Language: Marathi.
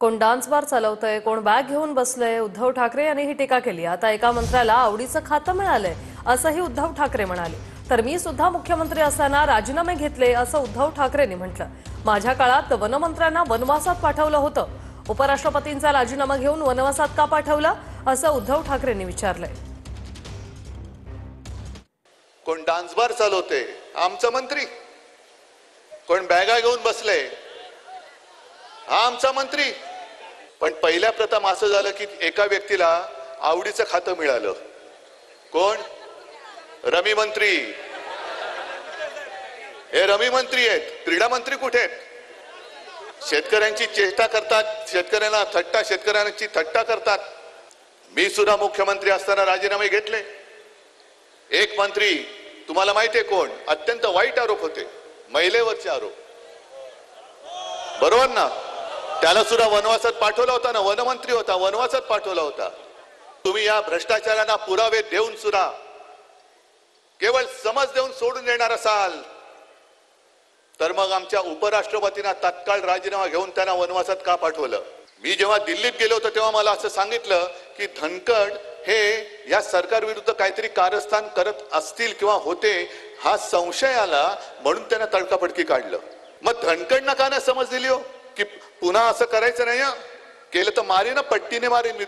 कोण डान्स बार चालवतंय, कोण बॅग घेऊन बसलंय। उद्धव ठाकरे यांनी ही टीका केली। आता एका मंत्र्याला आवडीचं खातं मिळालंय असंही उद्धव ठाकरे म्हणाले। तर मी सुद्धा मुख्यमंत्री असताना राजीनामे घेतले असं उद्धव ठाकरेंनी म्हटलं। माझ्या काळात वनमंत्र्यांना वनवासात पाठवलं होतं। उपराष्ट्रपतींचा राजीनामा घेऊन वनवासात का पाठवलं असं उद्धव ठाकरेंनी विचारलंय। कोण डान्स बार चालवते आमचा मंत्री, कोण बॅगा घेऊन बसले हा आमचा मंत्री। पण पहिल्या प्रथम असं झालं की एका व्यक्तीला आवडीचं खातं मिळालं। कोण? रमी मंत्री। हे रमी मंत्री आहेत, क्रीडा मंत्री कुठे आहेत? शेतकऱ्यांची चेष्टा करतात, शेतकऱ्यांना थट्टा, शेतकऱ्यांची थट्टा करतात। मी सुद्धा मुख्यमंत्री असताना राजीनामे घेतले। एक मंत्री तुम्हाला माहिती आहे कोण? अत्यंत वाईट आरोप होते, महिलेवरचे आरोप, बरोबर ना? त्याला सुद्धा वनवासात पाठवला होता ना, वनमंत्री होता, वनवासात पाठवला होता। तुम्ही या भ्रष्टाचारांना पुरावे देऊन सुद्धा केवळ समज देऊन सोडून देणार असाल तर मग आमच्या उपराष्ट्रपतींना तत्काळ राजीनामा घेऊन त्यांना वनवासात का पाठवलं? मी जेव्हा दिल्लीत गेलो होतो तेव्हा मला असं सांगितलं की धनकड हे या सरकार विरुद्ध काहीतरी कारस्थान करत असतील किंवा होते हा संशय आला, म्हणून त्यांना तडकाफडकी काढलं। मग धनकडनं का नाही समज दिली हो की पुन्हा असं करायचं नाही, केलं तर मारेन, पट्टीने मारेन।